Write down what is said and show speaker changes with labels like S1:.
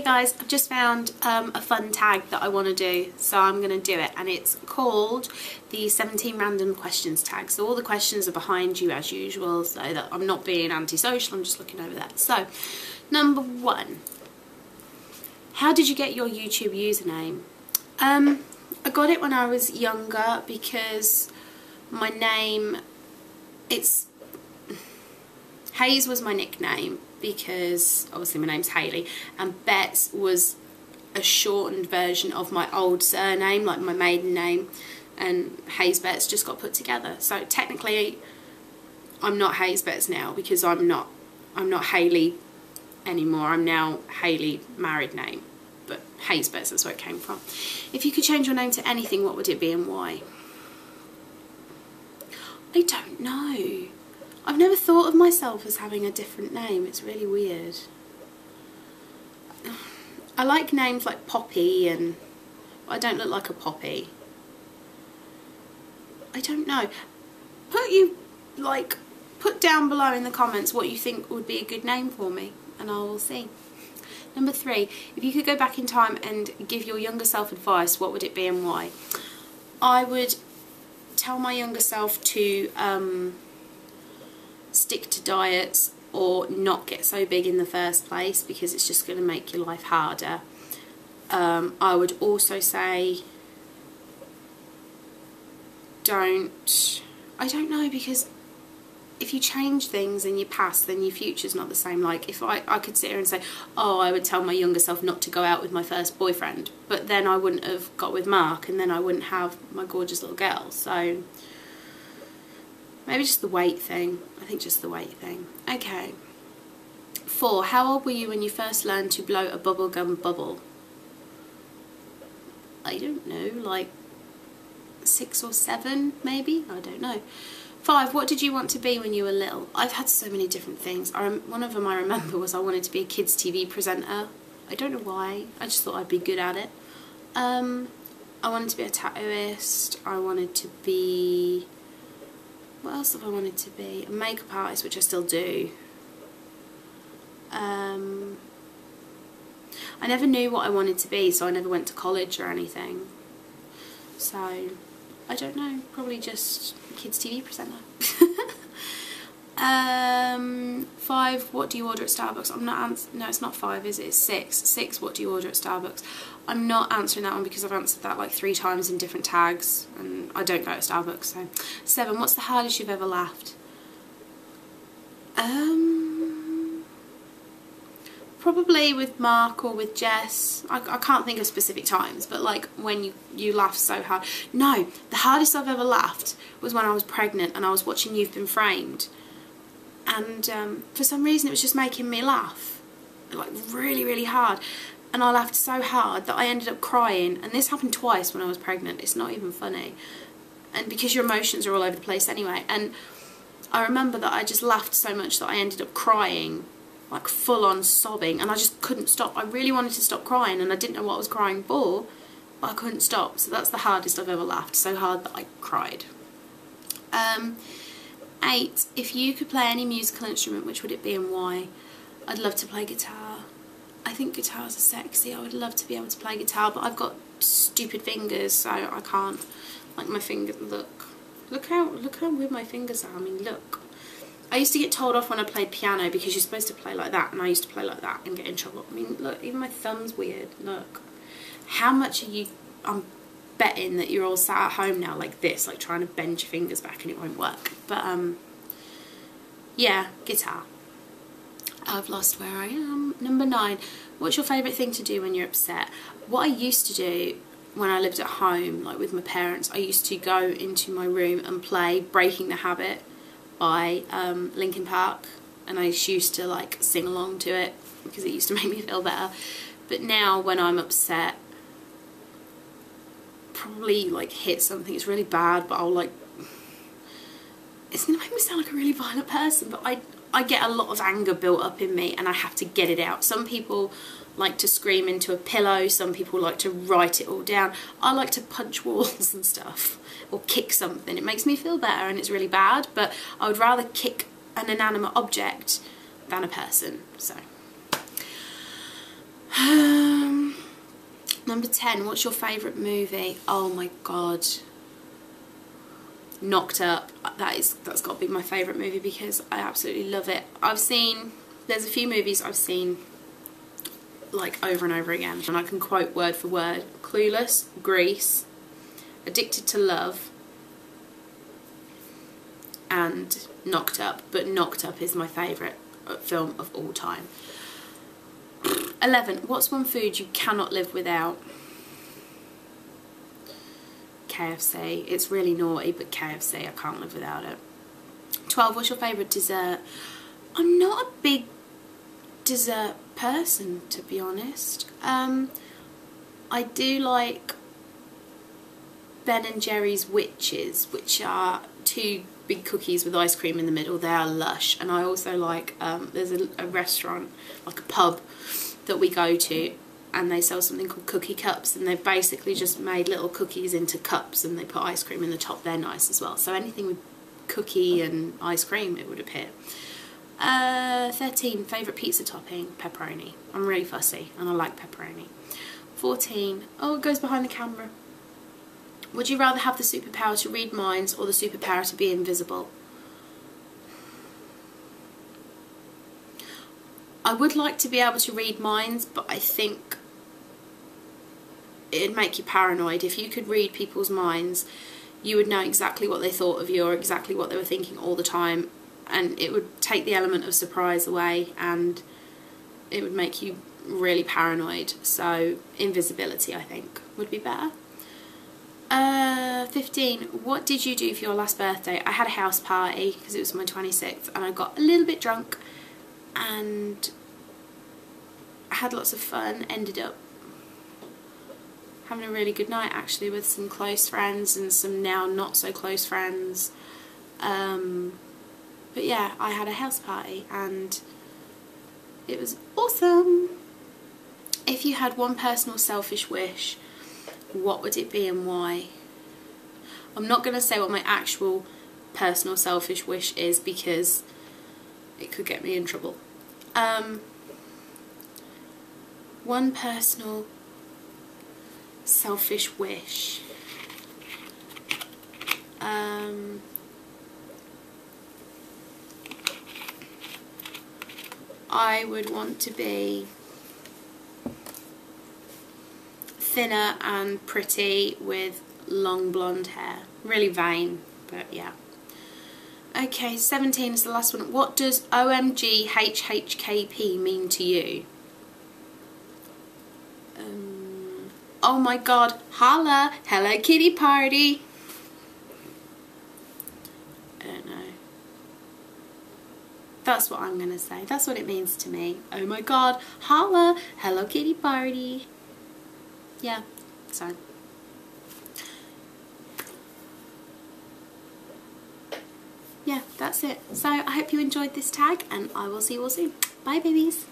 S1: guys, I've just found a fun tag that I want to do, so I'm going to do it, and it's called the 17 random questions tag. So all the questions are behind you as usual, so that I'm not being antisocial, I'm just looking over that. So, number 1. How did you get your YouTube username? I got it when I was younger because my name, Hayes was my nickname because obviously my name's Hayley, and Betts was a shortened version of my old surname, like my maiden name, and Hayzbetts just got put together. So technically I'm not Hayzbetts now because I'm not Hayley anymore. I'm now Hayley married name, but Hayzbetts, that's where it came from. If you could change your name to anything, what would it be and why? I don't know. I've never thought of myself as having a different name. It's really weird. I like names like Poppy, and I don't look like a poppy. I don't know. Put down below in the comments what you think would be a good name for me, and I will see. Number 3, if you could go back in time and give your younger self advice, what would it be and why? I would tell my younger self to stick to diets or not get so big in the first place, because it's just going to make your life harder. I would also say I don't know, because if you change things in your past, then your future's not the same. Like, if I could sit here and say, oh, I would tell my younger self not to go out with my first boyfriend, but then I wouldn't have got with Mark, and then I wouldn't have my gorgeous little girl. So maybe just the weight thing. I think just the weight thing. Okay. 4, how old were you when you first learned to blow a bubblegum bubble? I don't know, like 6 or 7 maybe? I don't know. 5, what did you want to be when you were little? I've had so many different things. One of them I remember was I wanted to be a kids TV presenter. I don't know why, I just thought I'd be good at it. I wanted to be a tattooist. I wanted to be... what else have I wanted to be? A makeup artist, which I still do. I never knew what I wanted to be, so I never went to college or anything. So, I don't know, probably just kids TV presenter. 5, what do you order at Starbucks? I'm not no, it's not 5, is it? It's 6. 6, what do you order at Starbucks? I'm not answering that one because I've answered that like 3 times in different tags, and I don't go to Starbucks. So 7, what's the hardest you've ever laughed? Probably with Mark or with Jess. I can't think of specific times, but like when you laugh so hard. No, the hardest I've ever laughed was when I was pregnant and I was watching You've Been Framed, and for some reason it was just making me laugh like really, really hard, and I laughed so hard that I ended up crying. And this happened twice when I was pregnant. It's not even funny, and because your emotions are all over the place anyway. And I remember that I just laughed so much that I ended up crying, like full on sobbing, and I just couldn't stop. I really wanted to stop crying and I didn't know what I was crying for, but I couldn't stop. So that's the hardest I've ever laughed, so hard that I cried. 8, if you could play any musical instrument, which would it be and why? I'd love to play guitar. I think guitars are sexy. I would love to be able to play guitar, but I've got stupid fingers, so I can't. Like my fingers, look how weird my fingers are. I mean, look. I used to get told off when I played piano because you're supposed to play like that, and I used to play like that and get in trouble. I mean, look, even my thumb's weird. Look. How much are you... I'm betting that you're all sat at home now like this, like trying to bend your fingers back and it won't work. But, yeah, guitar. I've lost where I am. Number 9, what's your favourite thing to do when you're upset? What I used to do when I lived at home, like with my parents, I used to go into my room and play Breaking the Habit by Linkin Park, and I used to like sing along to it because it used to make me feel better. But now when I'm upset, probably like hit something. It's really bad, but I'll like, it's gonna make me sound like a really violent person, but I get a lot of anger built up in me and I have to get it out. Some people like to scream into a pillow, some people like to write it all down. I like to punch walls and stuff, or kick something. It makes me feel better, and it's really bad, but I would rather kick an inanimate object than a person. So Number 10, what's your favourite movie? Oh my god. Knocked Up. That's got to be my favourite movie because I absolutely love it. There's a few movies I've seen like over and over again, and I can quote word for word. Clueless, Grease, Addicted to Love, and Knocked Up. But Knocked Up is my favourite film of all time. 11, what's one food you cannot live without? KFC. It's really naughty, but KFC, I can't live without it. 12, what's your favourite dessert? I'm not a big dessert person, to be honest. I do like Ben and Jerry's Witches, which are 2 big cookies with ice cream in the middle. They are lush. And I also like, there's a restaurant, like a pub, that we go to, and they sell something called cookie cups, and they've basically just made little cookies into cups and they put ice cream in the top. They're nice as well. So anything with cookie and ice cream, it would appear. 13, favourite pizza topping? Pepperoni. I'm really fussy and I like pepperoni. 14, oh, it goes behind the camera. Would you rather have the superpower to read minds or the superpower to be invisible? I would like to be able to read minds, but I think it'd make you paranoid. If you could read people's minds, you would know exactly what they thought of you or exactly what they were thinking all the time, and it would take the element of surprise away and it would make you really paranoid. So invisibility, I think, would be better. 15, what did you do for your last birthday? I had a house party because it was my 26th, and I got a little bit drunk and I had lots of fun. Ended up having a really good night actually with some close friends and some now not so close friends. But yeah, I had a house party and it was awesome. If you had one personal selfish wish, what would it be and why? I'm not going to say what my actual personal selfish wish is because it could get me in trouble. One personal selfish wish. I would want to be thinner and pretty with long blonde hair. Really vain, but yeah. Okay, 17 is the last one. What does OMG HHKP mean to you? Oh my god, holla, Hello Kitty party. I don't know. That's what I'm gonna say. That's what it means to me. Oh my god, holla, Hello Kitty party. Yeah, so. Yeah, that's it. So I hope you enjoyed this tag and I will see you all soon. Bye babies.